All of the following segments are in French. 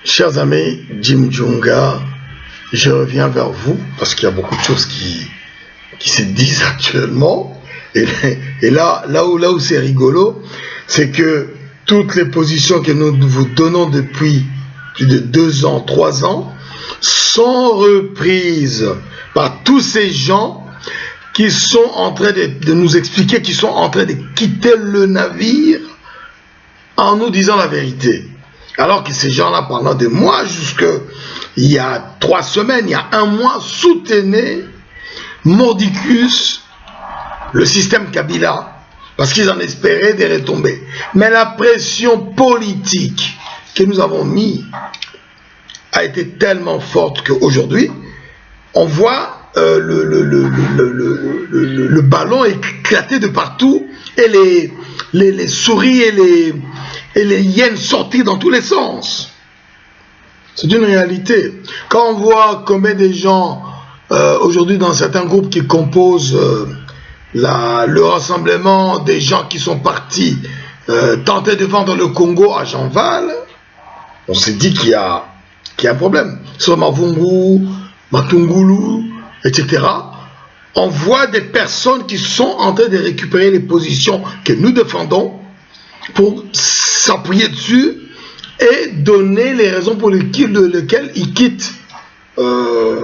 Chers amis, Jim Djunga, je reviens vers vous parce qu'il y a beaucoup de choses qui se disent actuellement. Et là où c'est rigolo, c'est que toutes les positions que nous vous donnons depuis plus de 2 ans, 3 ans, sont reprises par tous ces gens qui sont en train de nous expliquer, qui sont en train de quitter le navire en nous disant la vérité. Alors que ces gens-là, pendant des mois, il y a 3 semaines, il y a 1 mois, soutenaient mordicus le système Kabila, parce qu'ils en espéraient des retombées. Mais la pression politique que nous avons mise a été tellement forte qu'aujourd'hui, on voit le ballon éclater de partout et les souris et les hyènes sortir dans tous les sens. C'est une réalité. Quand on voit combien de gens aujourd'hui dans certains groupes qui composent le rassemblement des gens qui sont partis tenter de vendre le Congo à Jean Val, on s'est dit qu'il y a un problème. Sur Mavungu, Matungulu, etc. On voit des personnes qui sont en train de récupérer les positions que nous défendons pour s'appuyer dessus et donner les raisons pour lesquelles ils quittent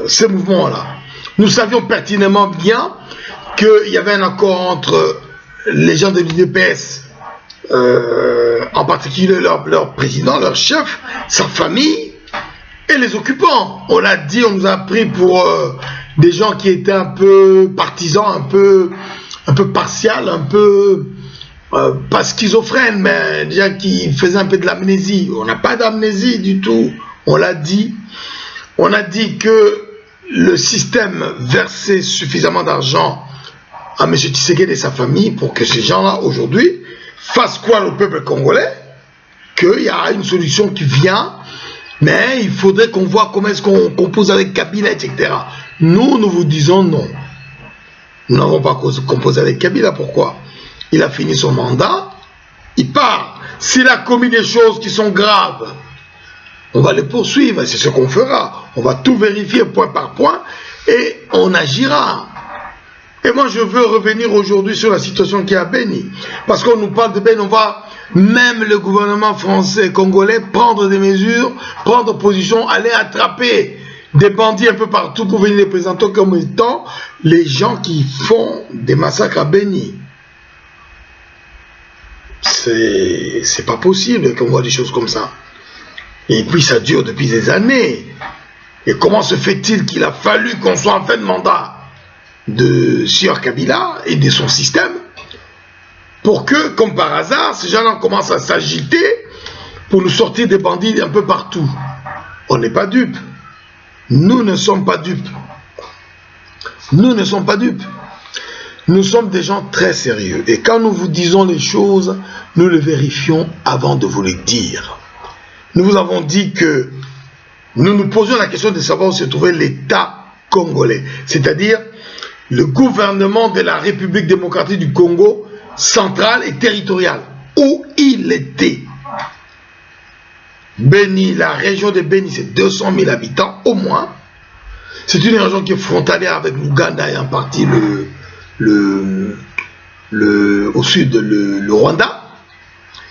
ces mouvements-là. Nous savions pertinemment bien qu'il y avait un accord entre les gens de l'UDPS, en particulier leur président, leur chef, sa famille, et les occupants. On l'a dit, on nous a pris pour des gens qui étaient un peu partisans, un peu partial, un peu pas schizophrènes, mais déjà qui faisaient un peu de l'amnésie. On n'a pas d'amnésie du tout. On l'a dit. On a dit que le système versait suffisamment d'argent à M. Tshisekedi et sa famille pour que ces gens-là, aujourd'hui, fassent quoi au peuple congolais? Qu'il y a une solution qui vient, mais il faudrait qu'on voit comment est-ce qu'on compose avec Kabila, etc. Nous vous disons non. Nous n'avons pas composé avec Kabila. Pourquoi? Il a fini son mandat, il part. S'il a commis des choses qui sont graves, on va les poursuivre, c'est ce qu'on fera. On va tout vérifier point par point et on agira. Et moi, je veux revenir aujourd'hui sur la situation qui est à Beni. Parce qu'on nous parle de Beni, on va, même le gouvernement français, congolais, prendre des mesures, prendre position, aller attraper des bandits un peu partout pour venir les présenter comme étant les gens qui font des massacres à Beni. C'est pas possible qu'on voit des choses comme ça. Et puis ça dure depuis des années. Et comment se fait-il qu'il a fallu qu'on soit en fin de mandat de Sieur Kabila et de son système pour que, comme par hasard, ces gens-là commencent à s'agiter pour nous sortir des bandits un peu partout? On n'est pas dupes. Nous ne sommes pas dupes. Nous ne sommes pas dupes. Nous sommes des gens très sérieux. Et quand nous vous disons les choses, nous les vérifions avant de vous les dire. Nous vous avons dit que nous nous posions la question de savoir où se trouvait l'État congolais. C'est-à-dire le gouvernement de la République démocratique du Congo, central et territorial. Où il était. Beni, la région de Beni, c'est 200 000 habitants au moins. C'est une région qui est frontalière avec l'Ouganda et en partie au sud le Rwanda.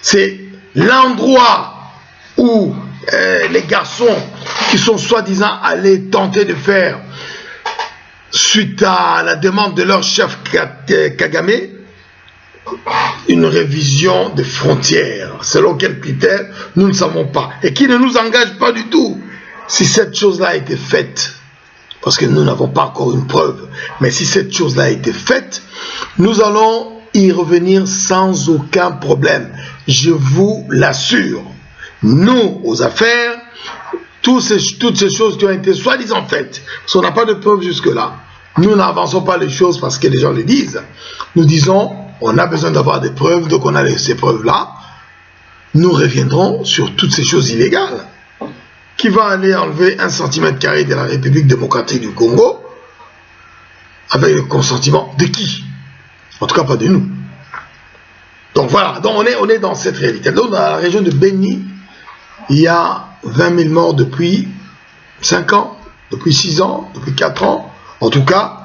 C'est l'endroit où les garçons qui sont soi-disant allés tenter de faire, suite à la demande de leur chef Kagame, une révision des frontières. Selon quels critères, nous ne savons pas. Et qui ne nous engage pas du tout. Si cette chose-là a été faite, parce que nous n'avons pas encore une preuve, mais si cette chose-là a été faite, nous allons y revenir sans aucun problème. Je vous l'assure. Nous, aux affaires, toutes ces choses qui ont été soi-disant faites, parce qu'on n'a pas de preuves jusque-là, nous n'avançons pas les choses parce que les gens le disent. Nous disons, on a besoin d'avoir des preuves, donc on a ces preuves-là. Nous reviendrons sur toutes ces choses illégales. Qui va aller enlever 1 cm² de la République démocratique du Congo avec le consentement de qui? En tout cas, pas de nous. Donc voilà, donc on est dans cette réalité. Donc dans la région de Beni, il y a 20 000 morts depuis 5 ans, depuis 6 ans, depuis 4 ans. En tout cas,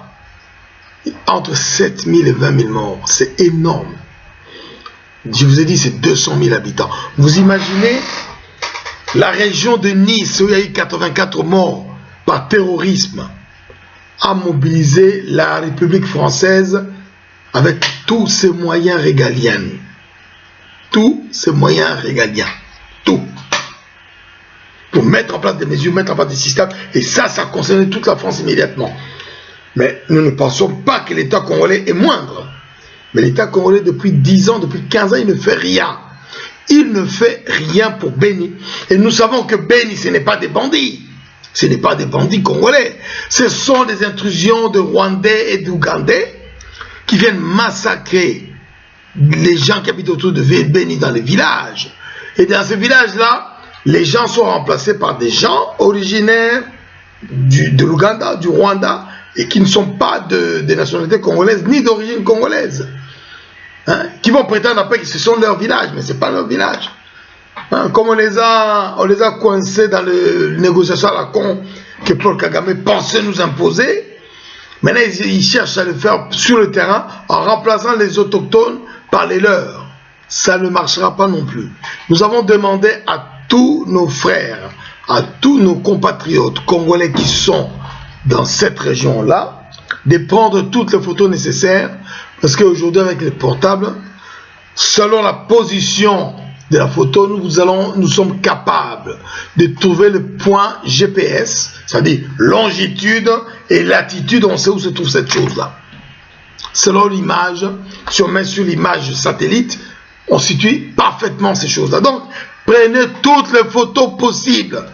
entre 7 000 et 20 000 morts. C'est énorme. Je vous ai dit, c'est 200 000 habitants. Vous imaginez la région de Nice, où il y a eu 84 morts par terrorisme, a mobilisé la République française avec tous ses moyens régaliens. Tous ces moyens régaliens. Tout. Pour mettre en place des mesures, mettre en place des systèmes. Et ça concernait toute la France immédiatement. Mais nous ne pensons pas que l'État congolais est moindre. Mais l'État congolais, depuis 10 ans, depuis 15 ans, il ne fait rien. Il ne fait rien pour Beni. Et nous savons que Beni, ce n'est pas des bandits. Ce n'est pas des bandits congolais. Ce sont des intrusions de Rwandais et d'Ougandais qui viennent massacrer les gens qui habitent autour de Beni dans les villages. Et dans ces villages-là, les gens sont remplacés par des gens originaires de l'Ouganda, du Rwanda, et qui ne sont pas de nationalité congolaise ni d'origine congolaise. Hein, qui vont prétendre après que ce sont leurs villages, mais ce n'est pas leur village. Hein, comme on les a coincés dans les négociations à la con que Paul Kagame pensait nous imposer, maintenant ils cherchent à le faire sur le terrain en remplaçant les autochtones par les leurs. Ça ne marchera pas non plus. Nous avons demandé à tous nos frères, à tous nos compatriotes congolais qui sont dans cette région-là, de prendre toutes les photos nécessaires, parce qu'aujourd'hui avec les portables, selon la position de la photo, nous sommes capables de trouver le point GPS, c'est-à-dire longitude et latitude, on sait où se trouve cette chose-là. Selon l'image, si on met sur l'image satellite, on situe parfaitement ces choses-là. Donc, prenez toutes les photos possibles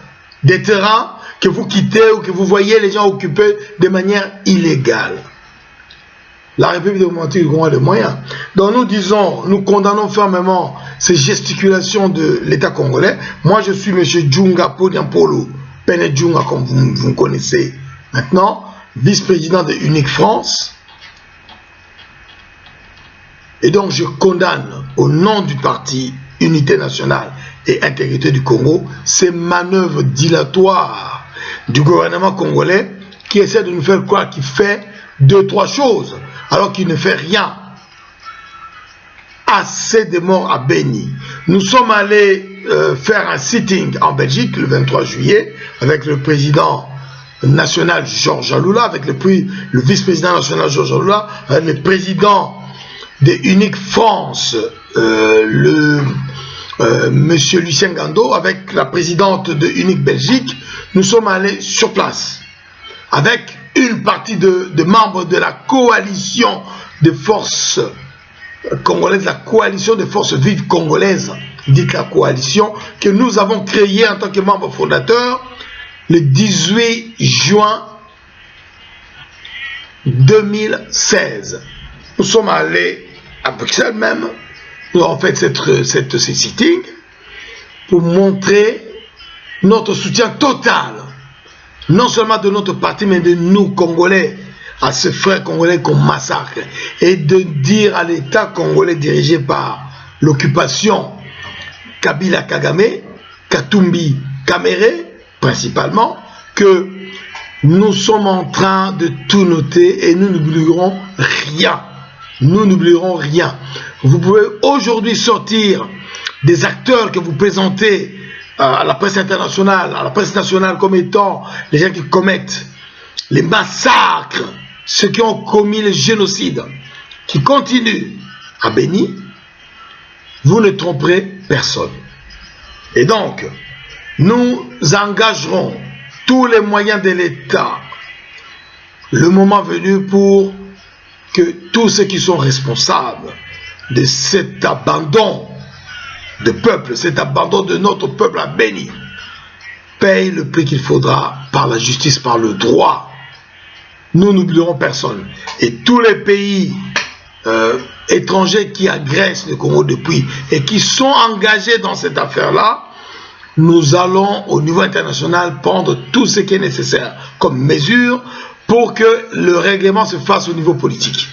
des terrains que vous quittez ou que vous voyez les gens occupés de manière illégale. La République démocratique du Congo a les moyens. Donc nous disons, nous condamnons fermement ces gesticulations de l'État congolais. Moi je suis M. Djunga Podiampolo, Pene Djunga comme vous me connaissez maintenant, vice-président de Unique France. Et donc je condamne au nom du parti Unité Nationale et Intégrité du Congo ces manœuvres dilatoires du gouvernement congolais qui essaie de nous faire croire qu'il fait 2-3 choses alors qu'il ne fait rien. Assez de morts à Beni. Nous sommes allés faire un sitting en Belgique le 23 juillet avec le président national Georges Aloula, avec le vice-président national Georges Aloula, avec le président de Unique France, Monsieur Lucien Gando, avec la présidente de Unique Belgique. Nous sommes allés sur place avec une partie de membres de la coalition des forces congolaises, la coalition des forces vives congolaises, dite la coalition, que nous avons créée en tant que membres fondateurs le 18 juin 2016. Nous sommes allés à Bruxelles même, nous avons fait cette sitting pour montrer notre soutien total, non seulement de notre parti, mais de nous, Congolais, à ce frère congolais qu'on massacre, et de dire à l'État congolais dirigé par l'occupation Kabila Kagame, Katumbi Kamere, principalement, que nous sommes en train de tout noter et nous n'oublierons rien. Nous n'oublierons rien. Vous pouvez aujourd'hui sortir des acteurs que vous présentez à la presse internationale, à la presse nationale comme étant les gens qui commettent les massacres, ceux qui ont commis le génocide, qui continuent à Beni, vous ne tromperez personne. Et donc, nous engagerons tous les moyens de l'État, le moment venu, pour que tous ceux qui sont responsables de cet abandon de peuple, cet abandon de notre peuple à Beni, paye le prix qu'il faudra par la justice, par le droit. Nous n'oublierons personne. Et tous les pays étrangers qui agressent le Congo depuis et qui sont engagés dans cette affaire-là, nous allons au niveau international prendre tout ce qui est nécessaire comme mesure pour que le règlement se fasse au niveau politique.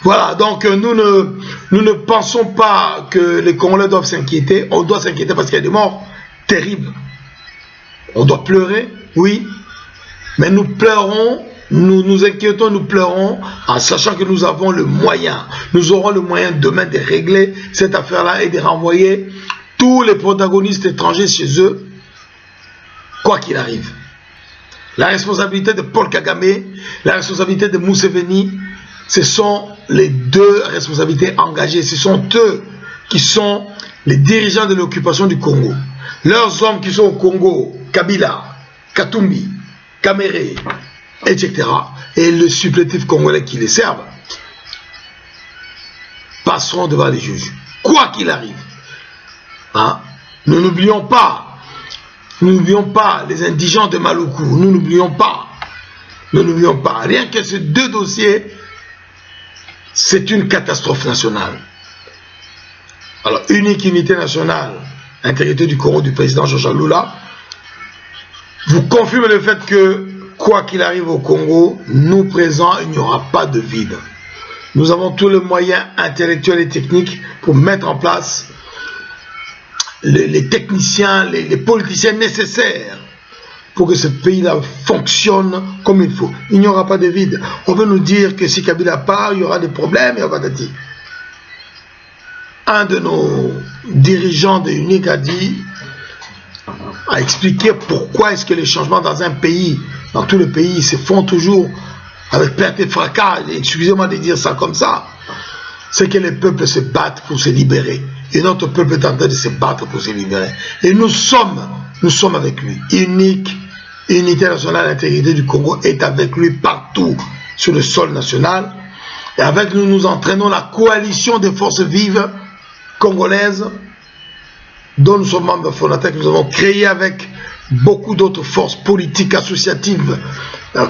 Voilà, donc nous ne pensons pas que les Congolais doivent s'inquiéter. On doit s'inquiéter parce qu'il y a des morts terrible. On doit pleurer, oui, mais nous pleurons, nous nous inquiétons, nous pleurons en sachant que nous avons le moyen. Nous aurons le moyen demain de régler cette affaire-là et de renvoyer tous les protagonistes étrangers chez eux, quoi qu'il arrive. La responsabilité de Paul Kagame, la responsabilité de Museveni, ce sont les deux responsabilités engagées. Ce sont eux qui sont les dirigeants de l'occupation du Congo. Leurs hommes qui sont au Congo, Kabila, Katumbi, Kamere, etc. et le supplétif congolais qui les servent, passeront devant les juges. Quoi qu'il arrive. Hein? Nous n'oublions pas les indigents de Maluku. Nous n'oublions pas. Rien que ces deux dossiers, c'est une catastrophe nationale. Alors, unique unité nationale, intégrité du Congo du président Joseph Lula, vous confirme le fait que, quoi qu'il arrive au Congo, nous présents, il n'y aura pas de vide. Nous avons tous les moyens intellectuels et techniques pour mettre en place les techniciens, les politiciens nécessaires pour que ce pays-là fonctionne comme il faut. Il n'y aura pas de vide. On veut nous dire que si Kabila part, il y aura des problèmes, il y aura des... Un de nos dirigeants de UNIC a expliqué pourquoi est-ce que les changements dans un pays, dans tout le pays, se font toujours avec perte et fracas. Excusez-moi de dire ça comme ça. C'est que les peuples se battent pour se libérer. Et notre peuple est en train de se battre pour se libérer. Et nous sommes avec lui. Unique, unité nationale, l'intégrité du Congo est avec lui partout sur le sol national. Et avec nous, nous entraînons la coalition des forces vives congolaises dont nous sommes membres fondateurs, que nous avons créé avec beaucoup d'autres forces politiques, associatives,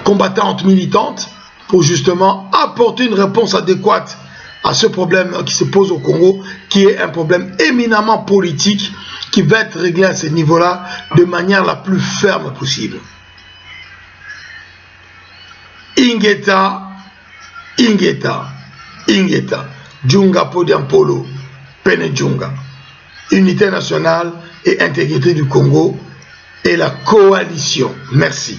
combattantes, militantes, pour justement apporter une réponse adéquate à ce problème qui se pose au Congo, qui est un problème éminemment politique, qui va être réglé à ce niveau-là de manière la plus ferme possible. Ingeta, Djunga Podiampolo, Pene Djunga, unité nationale et intégrité du Congo et la coalition. Merci.